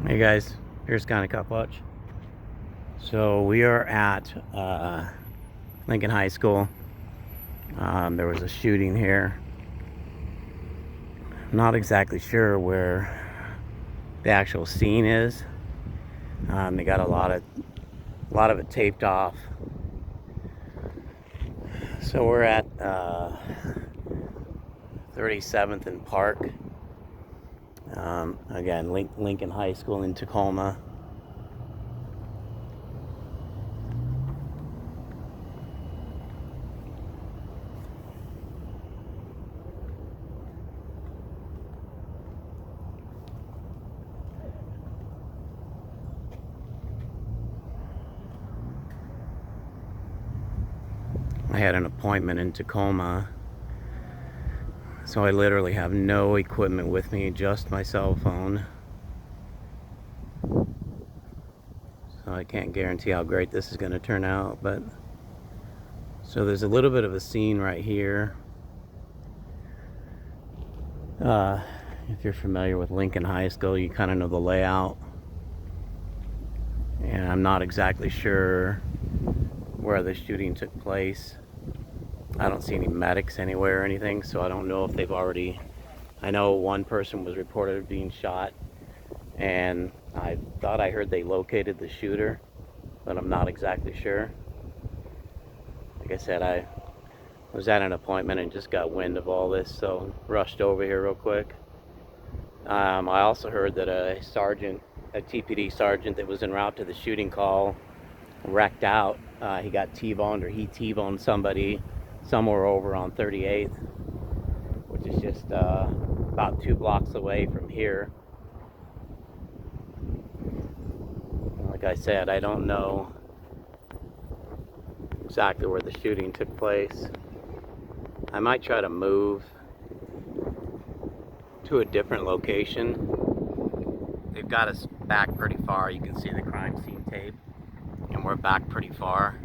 Hey guys, here's kind of Cup Watch. So we are at Lincoln High School. There was a shooting here. Not exactly sure where the actual scene is. They got a lot of it taped off. So we're at 37th and Park. Again, Lincoln High School in Tacoma. I had an appointment in Tacoma, so I literally have no equipment with me, just my cell phone. So I can't guarantee how great this is going to turn out, but so there's a little bit of a scene right here. If you're familiar with Lincoln High School, you kind of know the layout. And I'm not exactly sure where the shooting took place. I don't see any medics anywhere or anything, so I don't know if they've already... I know one person was reported being shot, and I thought I heard they located the shooter, but I'm not exactly sure. Like I said, I was at an appointment and just got wind of all this, so rushed over here real quick. I also heard that a TPD sergeant that was en route to the shooting call wrecked out. He got T-boned, or he T-boned somebody somewhere over on 38th, which is just about 2 blocks away from here. Like I said, I don't know exactly where the shooting took place. I might try to move to a different location. They've got us back pretty far. You can see the crime scene tape, and we're back pretty far.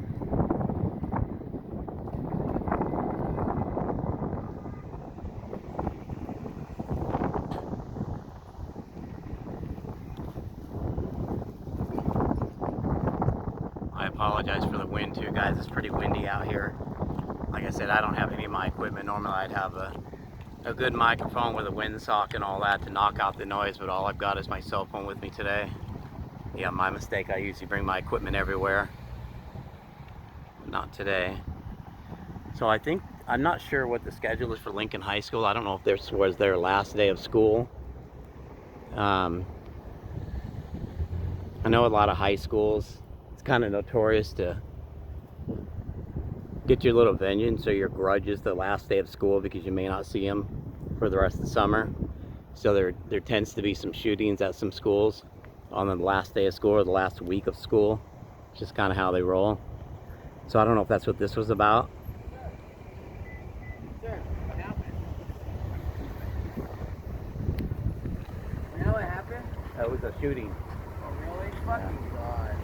I apologize for the wind too, guys. It's pretty windy out here. Like I said, I don't have any of my equipment. Normally I'd have a good microphone with a windsock and all that to knock out the noise, but all I've got is my cell phone with me today. Yeah, my mistake. I usually bring my equipment everywhere. Not today. So I'm not sure what the schedule is for Lincoln High School. I don't know if this was their last day of school. I know a lot of high schools, it's kind of notorious to get your little vengeance or your grudges the last day of school because you may not see them for the rest of the summer. So there tends to be some shootings at some schools on the last day of school or the last week of school. It's just kind of how they roll. So I don't know if that's what this was about. Sir, what happened? You know what happened? It was a shooting. Oh, really? Fucking God.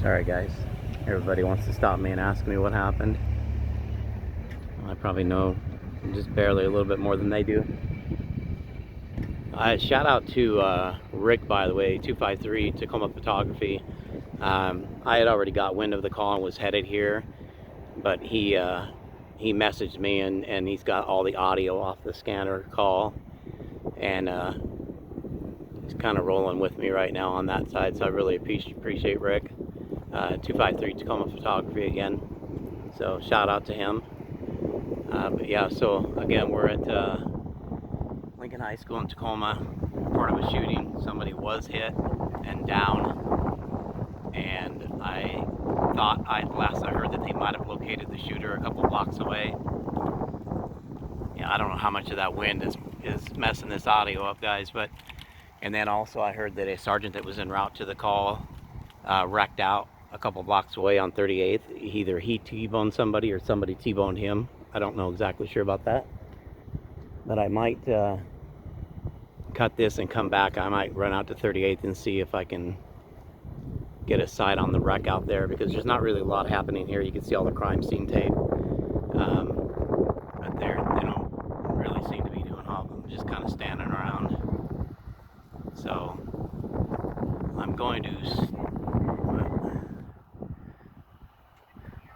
Sorry guys, everybody wants to stop me and ask me what happened. I probably know just barely a little bit more than they do. Shout out to Rick, by the way, 253 Tacoma Photography. I had already got wind of the call and was headed here, but he messaged me and he's got all the audio off the scanner call, and he's kind of rolling with me right now on that side, so I really appreciate Rick. 253 Tacoma Photography again, so shout out to him. But yeah, so again, we're at Lincoln High School in Tacoma, part of a shooting. Somebody was hit and down, and I thought last I heard that they might have located the shooter a couple blocks away. Yeah, I don't know how much of that wind is messing this audio up, guys, but and then also I heard that a sergeant that was en route to the call wrecked out a couple blocks away on 38th. Either he T-boned somebody or somebody T-boned him. I don't know exactly sure about that, but I might cut this and come back. I might run out to 38th and see if I can get a sight on the wreck out there, because there's not really a lot happening here. You can see all the crime scene tape, but they don't really seem to be doing all of them, just kind of standing around. going to...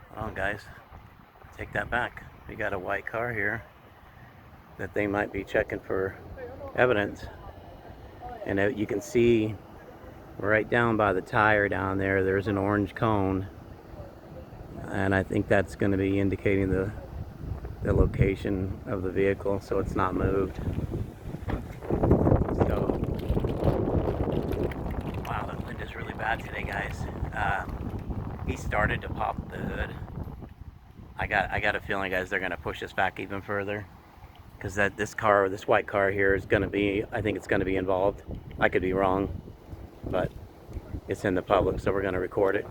Hold on, guys. Take that back. We got a white car here that they might be checking for evidence. And you can see right down by the tire down there, there's an orange cone. And I think that's going to be indicating the location of the vehicle, so it's not moved. So, wow, the wind is really bad today, guys. He started to pop the hood. I got a feeling, guys, they're going to push us back even further, because this white car here is going to be, I think it's going to be involved. I could be wrong, but it's in the public, so we're going to record it.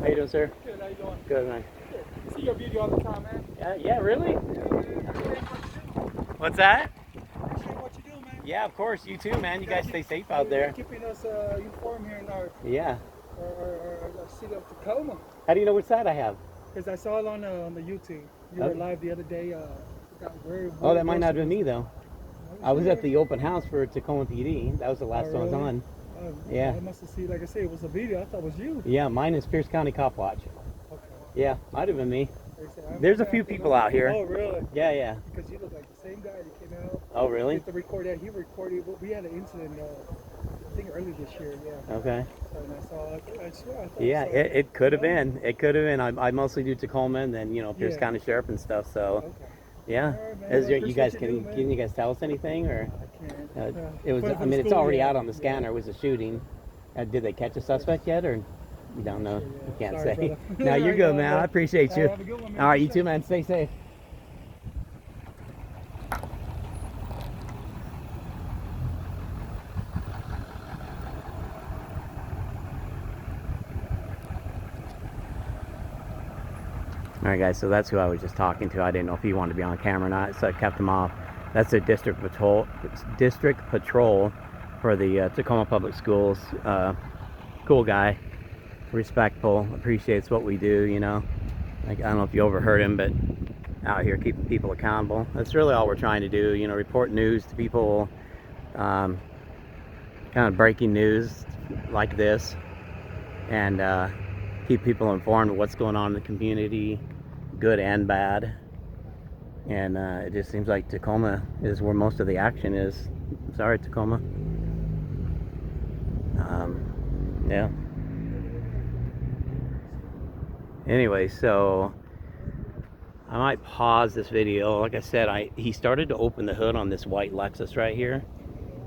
How you doing, sir? Good, how you doing? Good, man. Good. See your video all the time, man. Yeah, really? What's that? Appreciate what you do, man. Yeah, of course. You too, man. You guys stay safe out there. Keeping us informed here in our city of Tacoma. How do you know which side I have? Because I saw it on the YouTube. You were live the other day. Oh, that might not have been me, though. I was at the open house for Tacoma PD. That was the last one I was on. Yeah. I must have seen, like I said, it was a video. I thought it was you. Yeah, mine is Pierce County Cop Watch. Okay. Yeah, might have been me. There's a few people out here. Oh, really? Yeah, yeah. Because you look like the same guy that came out. Oh, really? To record that. He recorded. We had an incident, I think early this year, yeah. Okay. So when I saw it, I swear I thought yeah, it could have been. It could have been. I mostly do Tacoma and then, Pierce County Sheriff and stuff, so. Okay. Yeah. Right, You guys, can you guys tell us anything, or? I can't. It was. I mean, it's already out on the scanner. It was a shooting. Did they catch a suspect yet, or you don't know? You can't Sorry, say. brother. No, you're good, man. I appreciate you. Have a good one, man. All right, you too, man. Stay safe. All right, guys, so that's who I was just talking to. I didn't know if he wanted to be on camera or not, so I kept him off. That's a district patrol for the Tacoma Public Schools. Cool guy, respectful, appreciates what we do, Like, I don't know if you overheard him, but out here keeping people accountable. That's really all we're trying to do, report news to people, kind of breaking news like this, and keep people informed of what's going on in the community, good and bad. And it just seems like Tacoma is where most of the action is. Sorry, Tacoma. Yeah. Anyway, so I might pause this video. Like I said, he started to open the hood on this white Lexus right here.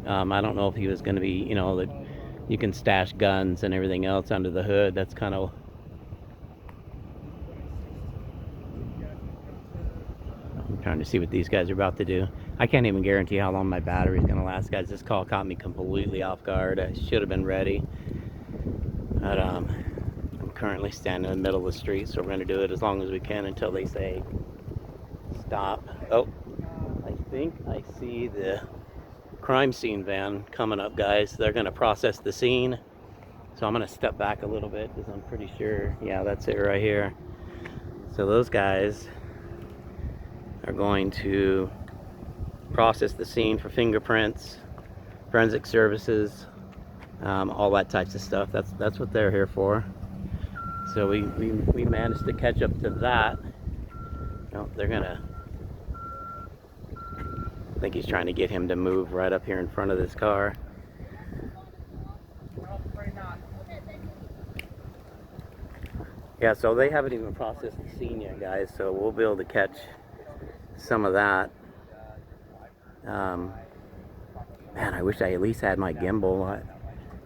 I don't know if he was going to be, that you can stash guns and everything else under the hood. That's kind of... I'm trying to see what these guys are about to do. I can't even guarantee how long my battery is going to last, guys. This call caught me completely off guard. I should have been ready. But I'm currently standing in the middle of the street, so we're going to do it as long as we can until they say stop. Oh, I think I see the crime scene van coming up, guys. They're going to process the scene. So I'm going to step back a little bit because I'm pretty sure, yeah, that's it right here. So those guys are going to process the scene for fingerprints, forensic services, all that types of stuff. That's what they're here for. So we managed to catch up to that. No, they're gonna... I think he's trying to get him to move right up here in front of this car. Yeah, so they haven't even processed the scene yet, guys, so we'll be able to catch some of that. Man, I wish I at least had my gimbal.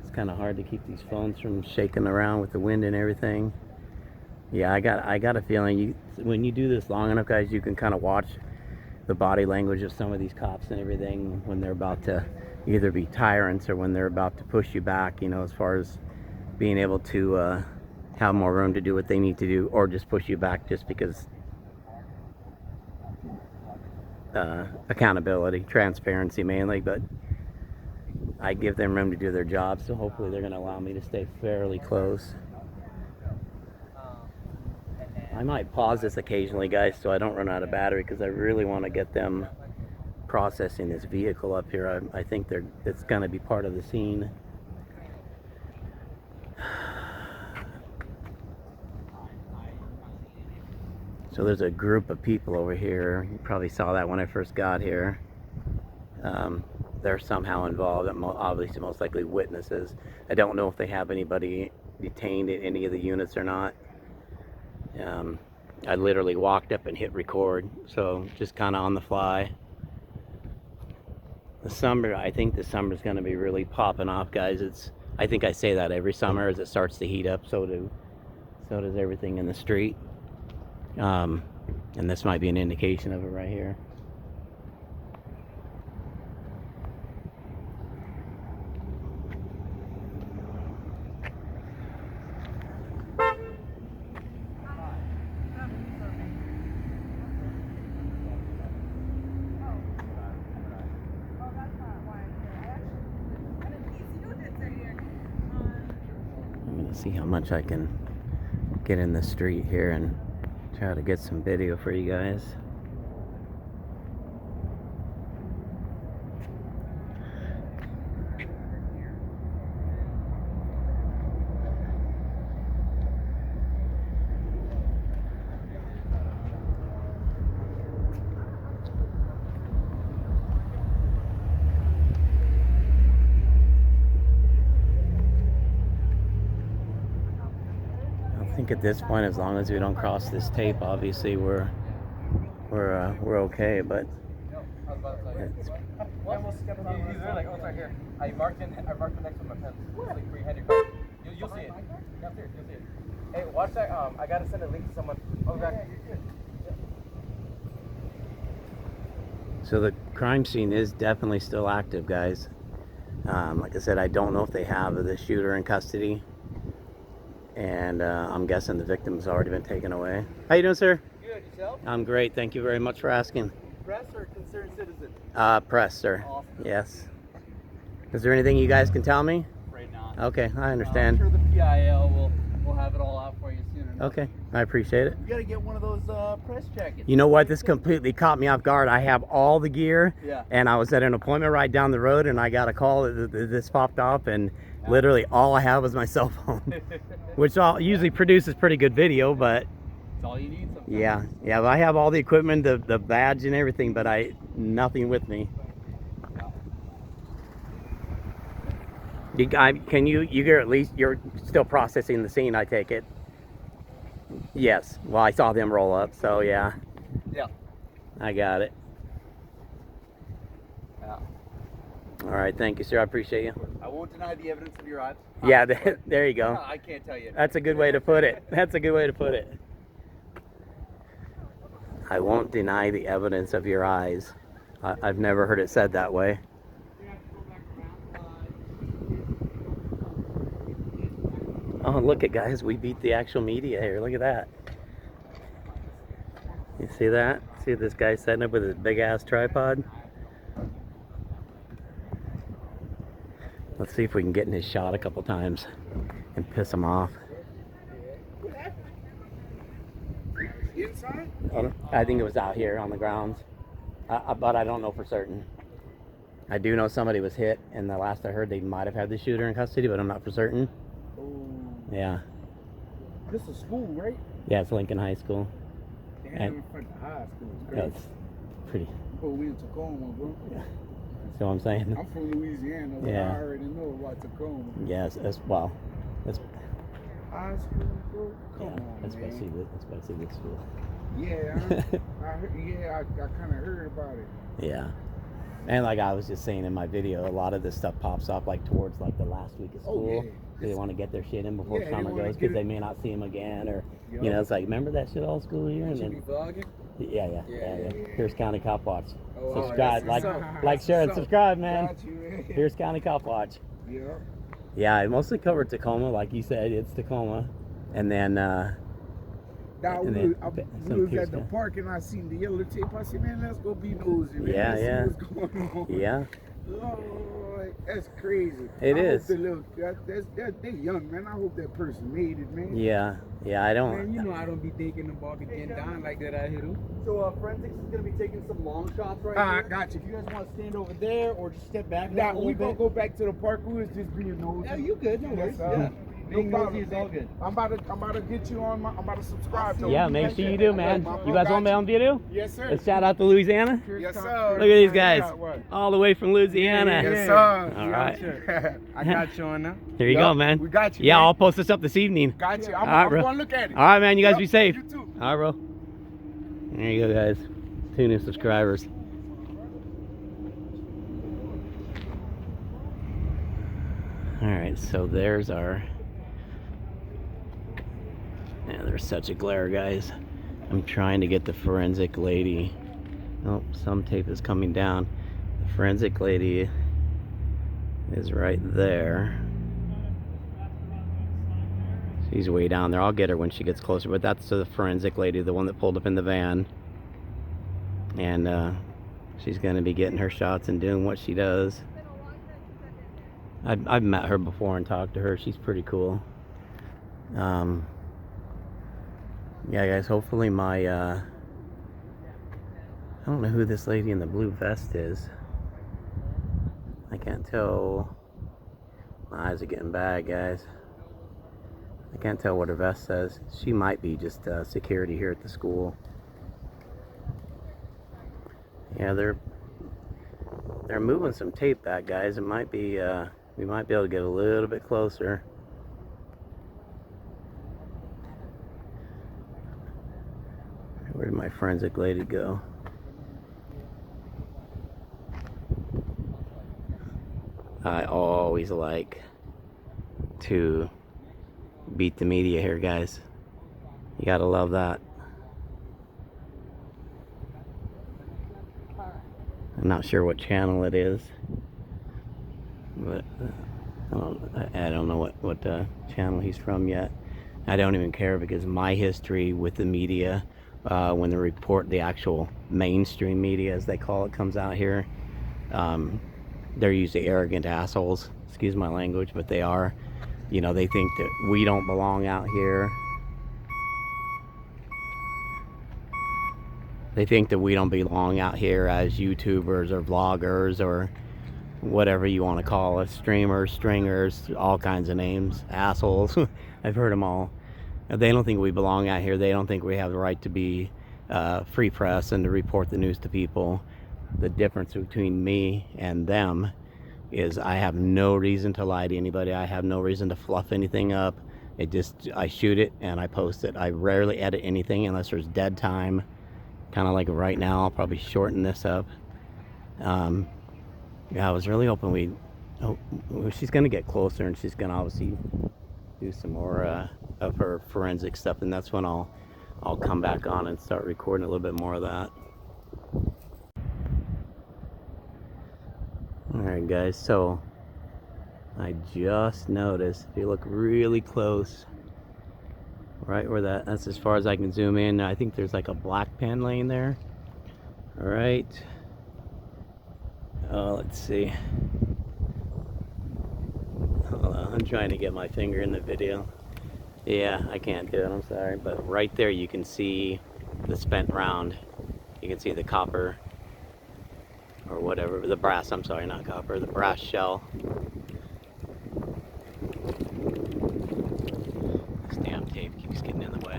It's kind of hard to keep these phones from shaking around with the wind and everything. Yeah, I got a feeling when you do this long enough, guys, you can kind of watch the body language of some of these cops and everything when they're about to either be tyrants or when they're about to push you back, as far as being able to have more room to do what they need to do, or just push you back just because accountability, transparency mainly. But I give them room to do their job, so hopefully they're going to allow me to stay fairly close. I might pause this occasionally, guys, so I don't run out of battery, because I really want to get them processing this vehicle up here. I think it's going to be part of the scene. So there's a group of people over here. You probably saw that when I first got here. They're somehow involved, obviously most likely witnesses. I don't know if they have anybody detained in any of the units or not. I literally walked up and hit record, so just kind of on the fly. The summer, I think the summer's going to be really popping off, guys. I think I say that every summer as it starts to heat up. So does everything in the street. And this might be an indication of it right here. I'm going to see how much I can get in the street here and try to get some video for you guys. I think at this point, as long as we don't cross this tape, obviously we're okay. But it's, He's there, like, oh, it's right here. I marked the next one with my pen. It's like where you had your card. You'll see it. Yeah, upstairs, you'll see it. Hey, watch that. I gotta send a link to someone. Oh, back. so the crime scene is definitely still active, guys. Like I said, I don't know if they have the shooter in custody, and I'm guessing the victim's already been taken away. How you doing, sir? Good, yourself? I'm great. Thank you very much for asking. Press or concerned citizen? Press, sir. Awesome. Yes. Is there anything you guys can tell me? Right now. Okay, I understand. I'm sure the PIL will have it all out for you soon enough. Okay, I appreciate it. You gotta get one of those press jackets. You know what? This completely caught me off guard. I have all the gear, Yeah. and I was at an appointment right down the road, and I got a call that this popped up, and literally all I have was my cell phone, which usually produces pretty good video, but It's all you need sometimes. yeah, but I have all the equipment, the badge and everything, but nothing with me. You're at least, you're still processing the scene, I take it? Yes. Well, I saw them roll up, so yeah. Yeah. I got it. Yeah. All right, thank you, sir. I appreciate you. I won't deny the evidence of your eyes. Yeah, there you go. I can't tell you. That's a good way to put it. That's a good way to put it. I won't deny the evidence of your eyes. I've never heard it said that way. Oh, look at, guys, we beat the actual media here. Look at that. You see that? See this guy setting up with his big ass tripod? Let's see if we can get in his shot a couple times and piss him off. Inside? I think it was out here on the grounds, but I don't know for certain. I do know somebody was hit, and the last I heard they might have had the shooter in custody, but I'm not for certain. Oh, Yeah. this is school, right? Yeah, it's Lincoln High School. Damn, in front of high school. It's Yeah, crazy. it's pretty. Oh, we in Tacoma, bro. So I'm saying. I'm from Louisiana, but Yeah. I already know about Tacoma. Yes, well. That's, High school, bro? Come yeah, on, especially man. this school. Yeah, I kind of heard about it. Yeah. And like I was just saying in my video, a lot of this stuff pops up like towards like the last week of school. Oh, yeah. They want to get their shit in before Yeah, they summer wanna goes get because it- they may not see them again, or Yup. you know, it's like, remember that shit all school year, and You be then vlogging? yeah. Yeah. Pierce County Cop Watch. Oh, Subscribe, that's like, what's up. like, share, and That's what's up. subscribe, man. Got you, man. Pierce County Cop Watch. Yeah. Yeah, I mostly covered Tacoma, like you said, it's Tacoma, and then Now, And we then was Pierce at the County. park and I seen the yellow tape. I said, man, let's go be nosy, man. Yeah, Let's yeah. see what's going on. yeah, Lord, that's crazy. It I is. Hope the little, they're young, man. I hope that person made it, man. Yeah, I don't. Man, you know I don't be thinking about getting down like that. I hit him. So forensics is gonna be taking some long shots right I here. got you. If you guys want to stand over there or just step back Now a little we gonna bit. go back to the park. We was just being nosy. Yeah, you good? No worries. Yeah. No Being problem. nosy is all good. I'm about to get you on my. I'm about to subscribe to. Yeah, you. make sure you do, man. You guys want me on video? Yes, sir. Let's shout out to Louisiana. Yes, sir. Look at these guys, Yeah, what? all the way from Louisiana. Yes, sir. All right. I got you on now. Here you go, man. We got you. Yeah, man. I'll post this up this evening. Got you. All right, I'm bro. going to look at it. All right, man. You guys be safe. You too. All right, bro. There you go, guys. 2 new subscribers. All right, so there's our. Yeah, there's such a glare, guys. I'm trying to get the forensic lady. Oh, some tape is coming down. The forensic lady is right there. She's way down there. I'll get her when she gets closer, but that's the forensic lady, the one that pulled up in the van. And she's going to be getting her shots and doing what she does. I've met her before and talked to her. She's pretty cool. Yeah, guys, hopefully my, I don't know who this lady in the blue vest is. I can't tell. My eyes are getting bad, guys. I can't tell what her vest says. She might be just security here at the school. Yeah, they're moving some tape back, guys. It might be, we might be able to get a little bit closer. Where did my forensic lady go? I always like to beat the media here, guys. You gotta love that. I'm not sure what channel it is, but I don't know what channel he's from yet. I don't even care because my history with the media, when they report the actual mainstream media, as they call it, comes out here, they're usually arrogant assholes. Excuse my language, but they are. You know, they think that we don't belong out here. They think that we don't belong out here as YouTubers or vloggers or whatever you want to call us, streamers, stringers, all kinds of names, assholes. I've heard them all. They don't think we belong out here. They don't think we have the right to be free press and to report the news to people. The difference between me and them is I have no reason to lie to anybody. I have no reason to fluff anything up. I shoot it and I post it. I rarely edit anything unless there's dead time. Kind of like right now, I'll probably shorten this up. Yeah, I was really hoping she's gonna get closer and she's gonna obviously do some more of her forensic stuff, and that's when I'll come back on and start recording a little bit more of that. Alright guys, so I just noticed, if you look really close, right where that's as far as I can zoom in, I think there's like a black pen laying there. Alright. Oh, let's see. Hold on, I'm trying to get my finger in the video. Yeah, I can't do it, I'm sorry. But right there you can see the spent round. You can see the copper, or whatever, the brass, I'm sorry, not copper, the brass shell. This damn tape keeps getting in the way.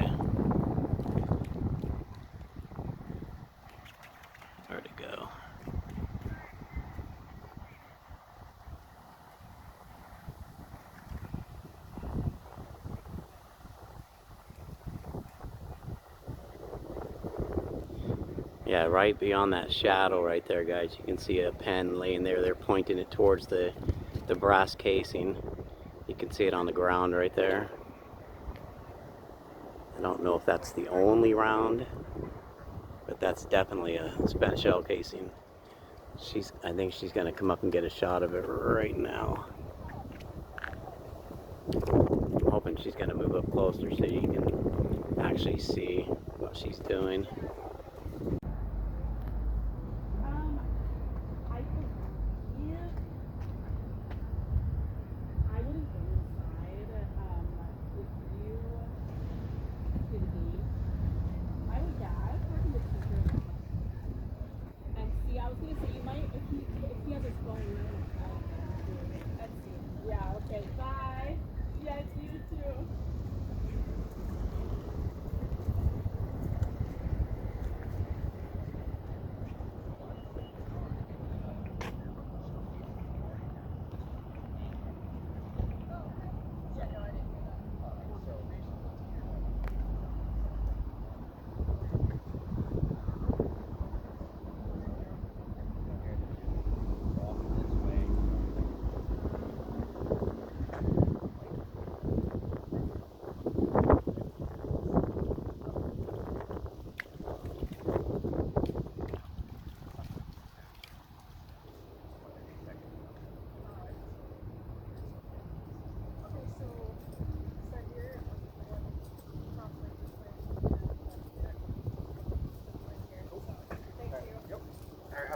Where'd it go? Yeah, right beyond that shadow right there, guys, you can see a pen laying there. They're pointing it towards the brass casing. You can see it on the ground right there. I don't know if that's the only round, but that's definitely a spent shell casing. I think she's gonna come up and get a shot of it right now. I'm hoping she's gonna move up closer so you can actually see what she's doing. I believe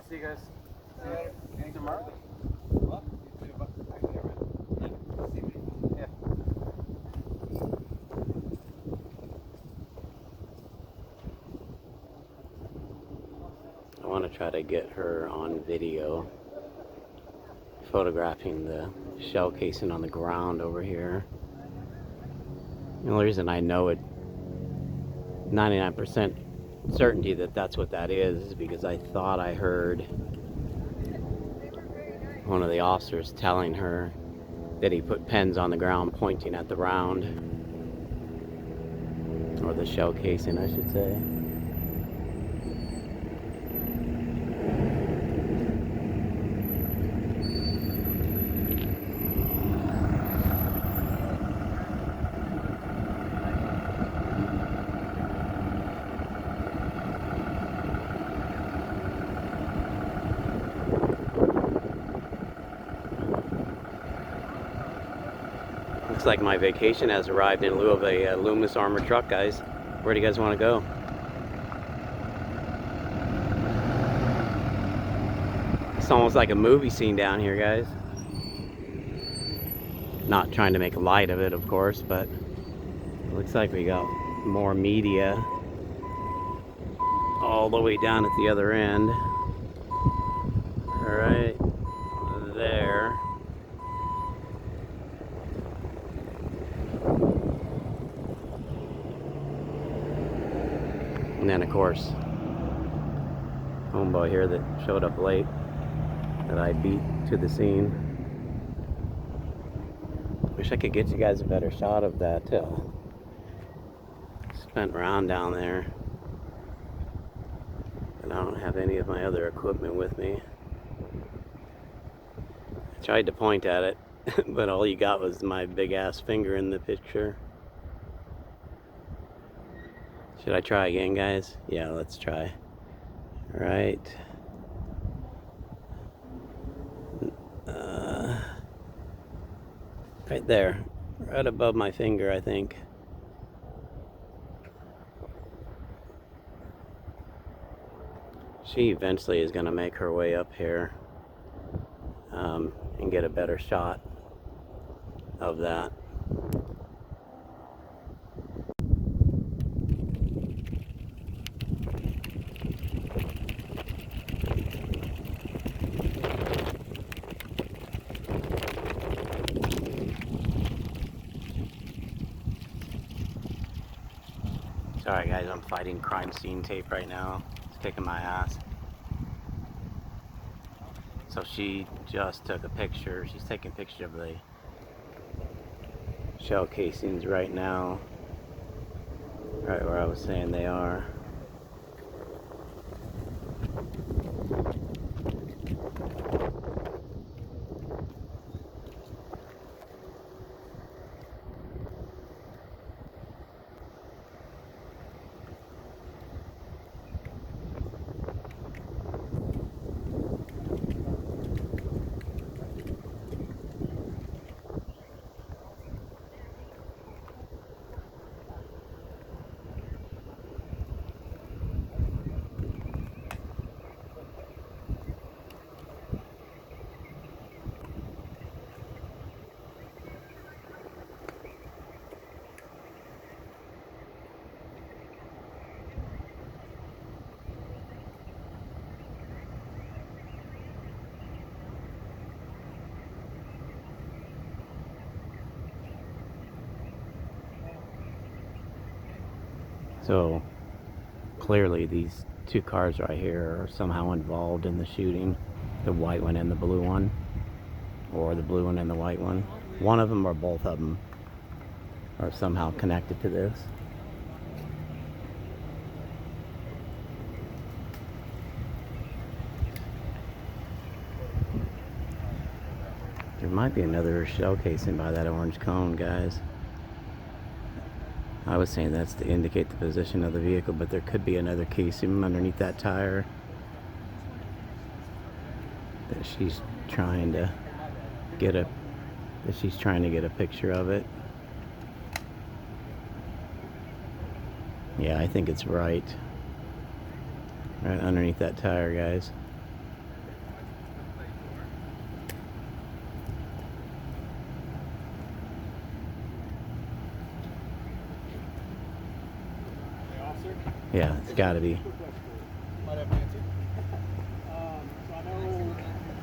see you guys. See you later. Tomorrow? What? Actually, never mind. Yeah. I want to try to get her on video photographing the shell casing on the ground over here. The only reason I know it 99% certainty that that's what that is because I thought I heard one of the officers telling her that he put pens on the ground pointing at the round, or the shell casing I should say. Looks like my vacation has arrived in lieu of a Loomis armored truck, guys. Where do you guys want to go? It's almost like a movie scene down here, guys. Not trying to make light of it, of course, but it looks like we got more media all the way down at the other end. Right there. And then, of course, homeboy here that showed up late that I beat to the scene. Wish I could get you guys a better shot of that spent round down there. And I don't have any of my other equipment with me. I tried to point at it, but all you got was my big ass finger in the picture. Should I try again, guys? Yeah, let's try. Right. Right there. Right above my finger, I think. She eventually is going to make her way up here and get a better shot of that. Sorry guys, I'm fighting crime scene tape right now. It's kicking my ass. So she just took a picture. She's taking a picture of the shell casings right now. Right where I was saying they are. So clearly these two cars right here are somehow involved in the shooting. The white one and the blue one. Or the blue one and the white one. One of them or both of them are somehow connected to this. There might be another shell casing by that orange cone, guys. I was saying that's to indicate the position of the vehicle, but there could be another casing underneath that tire that she's trying to get a picture of it. Yeah, I think it's right underneath that tire, guys. Yeah, it's got to be. Might have Nancy. So I know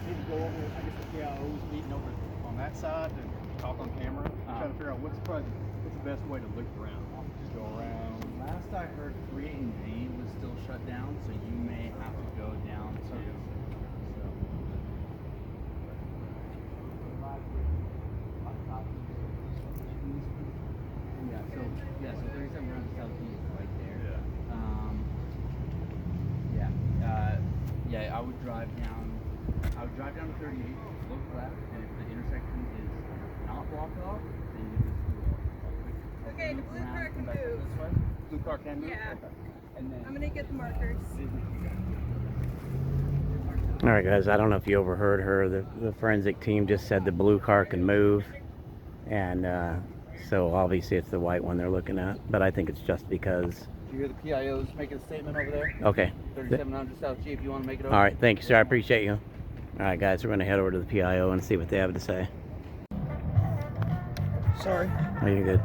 need to go over, I guess the PIO's meeting over on that side and talk on camera. Trying to figure out what's the best way to loop around. Just go around. Last I heard, 3 and G was still shut down, so you may have to go down to. So 37 runs southeast right there. Yeah. I would drive down. I would drive down to 38, look left, and if the intersection is not blocked off, then you just do a quick. Okay, the blue car can back move. this way. Blue car can move. Yeah. Okay. And then. I'm gonna get the markers. All right, guys, I don't know if you overheard her. The forensic team just said the blue car can move. And so obviously it's the white one they're looking at. But I think it's just because. Did you hear the PIOs making a statement over there? Okay. 3700 South G, if you want to make it over. All right, thank you, sir. I appreciate you. All right, guys, we're going to head over to the PIO and see what they have to say. Sorry. Oh, you're good.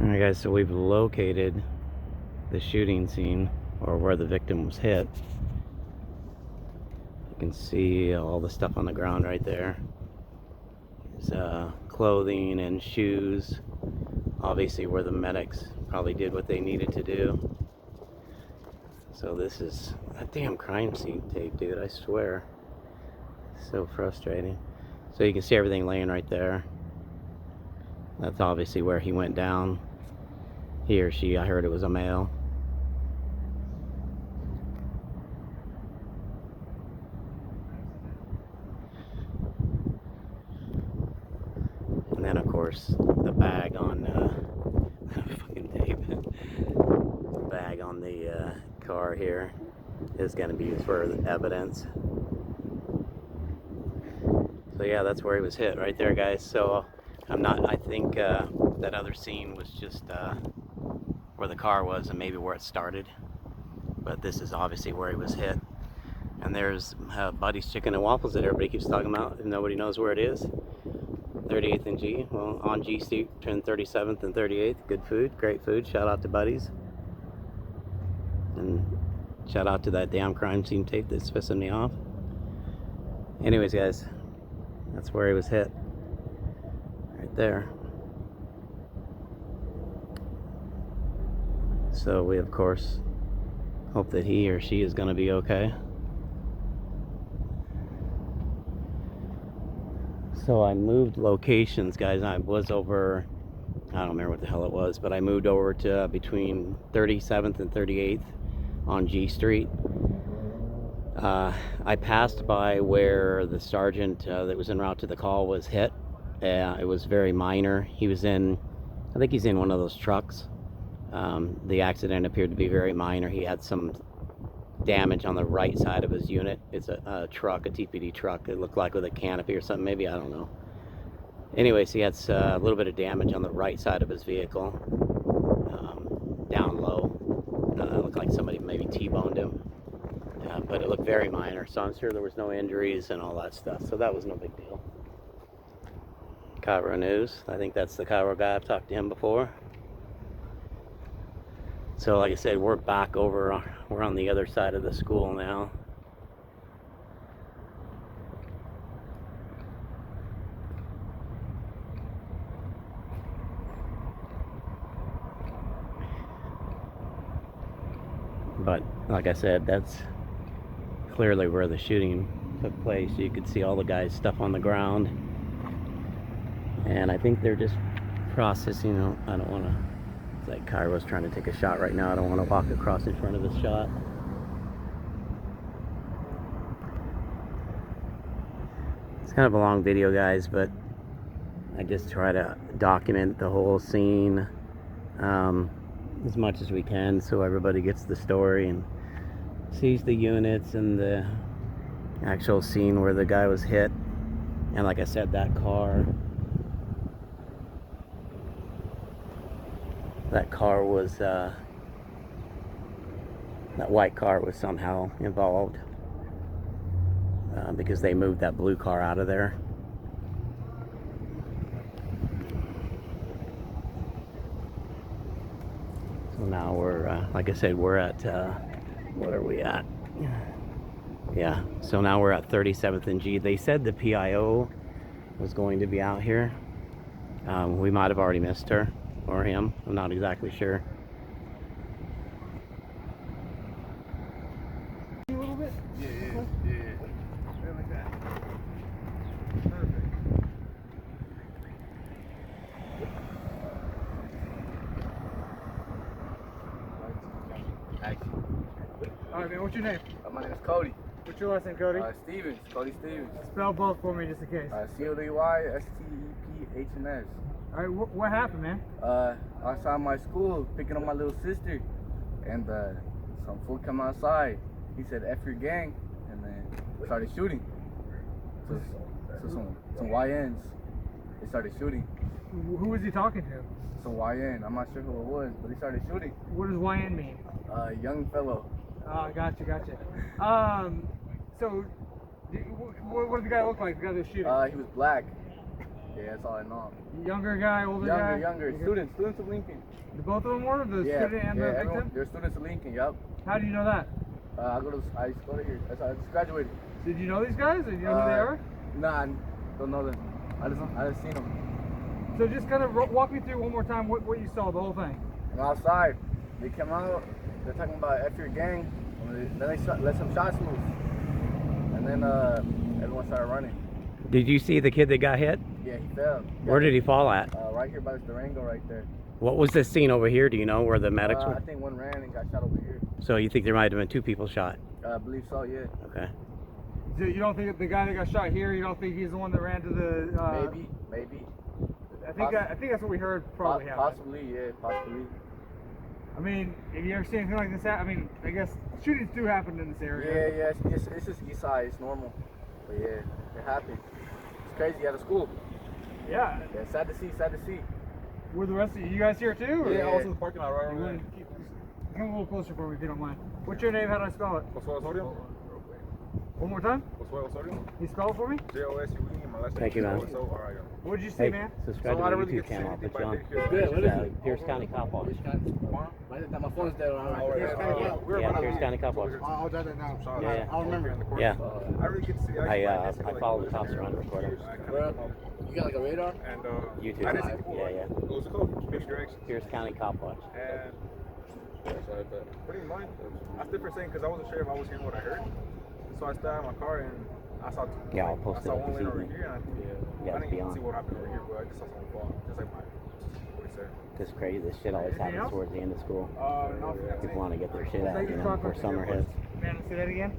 All right, guys, so we've located the shooting scene, or where the victim was hit. You can see all the stuff on the ground right there. There's clothing and shoes, obviously where the medics probably did what they needed to do. So this is a damn crime scene tape, dude, I swear. So frustrating. So you can see everything laying right there. That's obviously where he went down. He or she, I heard it was a male. And then of course the bag on fucking tape. The bag on the car here is going to be used for evidence. So yeah, that's where he was hit right there, guys. So I think that other scene was just where the car was and maybe where it started. But this is obviously where he was hit. And there's Buddy's Chicken and Waffles that everybody keeps talking about and nobody knows where it is. 38th and G, well, on G Street between 37th and 38th. Good food, great food. Shout out to Buddy's. And shout out to that damn crime scene tape that's pissing me off. Anyways, guys, that's where he was hit. Right there. So we, of course, hope that he or she is going to be okay. So I moved locations, guys. I was over, I don't remember what the hell it was, but I moved over to between 37th and 38th on G Street. I passed by where the sergeant that was en route to the call was hit. It was very minor. He was in, I think he's in one of those trucks. The accident appeared to be very minor. He had some damage on the right side of his unit. It's a truck, a TPD truck. It looked like with a canopy or something, maybe, I don't know. Anyways, he had a little bit of damage on the right side of his vehicle, down low. It looked like somebody maybe T-boned him, but it looked very minor, so I'm sure there was no injuries and all that stuff, so that was no big deal. Cairo News, I think that's the Cairo guy. I've talked to him before. So like I said, we're back over, we're on the other side of the school now. But like I said, that's clearly where the shooting took place. You could see all the guys' stuff on the ground. And I think they're just processing. I don't want to, it's like Cairo's trying to take a shot right now. I don't want to walk across in front of his shot. It's kind of a long video, guys, but I just try to document the whole scene as much as we can so everybody gets the story and sees the units and the actual scene where the guy was hit. And like I said, that car was that white car was somehow involved because they moved that blue car out of there. So now we're, like I said, we're at, what are we at? Yeah, so now we're at 37th and G. They said the PIO was going to be out here. We might have already missed her or him. I'm not exactly sure. A little bit? Yeah. Right like that. Perfect. All right, man, what's your name? My name is Cody. What's your last name, Cody? Stevens. Cody Stevens. Spell both for me just in case. CODYSTEPHNS. All right, what happened, man? Outside my school, picking up my little sister, and some fool come outside. He said, "F your gang," and then started shooting. So some YNs, they started shooting. Who was he talking to? Some YN, I'm not sure who it was, but he started shooting. What does YN mean? Young fellow. Gotcha. So, what did the guy look like, the guy that was shooting? He was black. Yeah, that's all I know. Younger guy, older guy? Younger. Students of Lincoln. The both of them were? The student and the victim? They're students of Lincoln, yup. How do you know that? I used to go to here. I just graduated. Did you know these guys? Or do you know who they are? Nah, I don't know them. I just seen them. So just kind of walk me through one more time what you saw, the whole thing. I'm outside. They come out. They're talking about F your gang. Then they let some shots loose. And then everyone started running. Did you see the kid that got hit? Yeah, he fell. Where did he fall at? Right here by the Durango right there. What was this scene over here? Do you know where the medics I were? think one ran and got shot over here. So you think there might have been 2 people shot? I believe so, yeah. Okay. So you don't think that the guy that got shot here, you don't think he's the one that ran to the... Maybe. I think that's what we heard probably happened. Possibly, yeah, possibly. I mean, have you ever seen anything like this happen? I mean, I guess shootings do happen in this area. Yeah, it's just east side, it's normal. But yeah, it happened. It's crazy out of school. Yeah. Yeah, sad to see. Were the rest of you guys here too? Or? Yeah, I was in the parking lot right away. Come a little closer for me if you don't mind. What's your name? How do I spell it? One more time? You spell it for me? Thank you, man. What did you say, man? Subscribe to my YouTube channel. I'll put you on. Pierce County Cop Watch. My phone's dead. Yeah, Pierce County Cop Watch. I'll jot that down. Yeah. I'll remember. Yeah. I really get to see. I follow the cops around recording. You got like a radar? And YouTube. I didn't see before. Yeah. What was it called? Which direction? Pierce County Cop Watch. And what do you mind? I stood for a second because I wasn't sure if I was hearing what I heard. So I stood out of my car and I saw Yeah, I'll post it up one this lane over evening. here and I didn't even see what happened over here, but I just saw someone fall. Just like what he said. This crazy. This shit always happens else? towards the end of school. No, People want to get their shit out, you know, before summer hits. Man, say that again?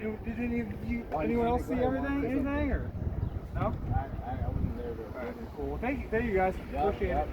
Did anyone else see anything or? No? I wasn't there, but Cool. Well, thank you guys. Appreciate it.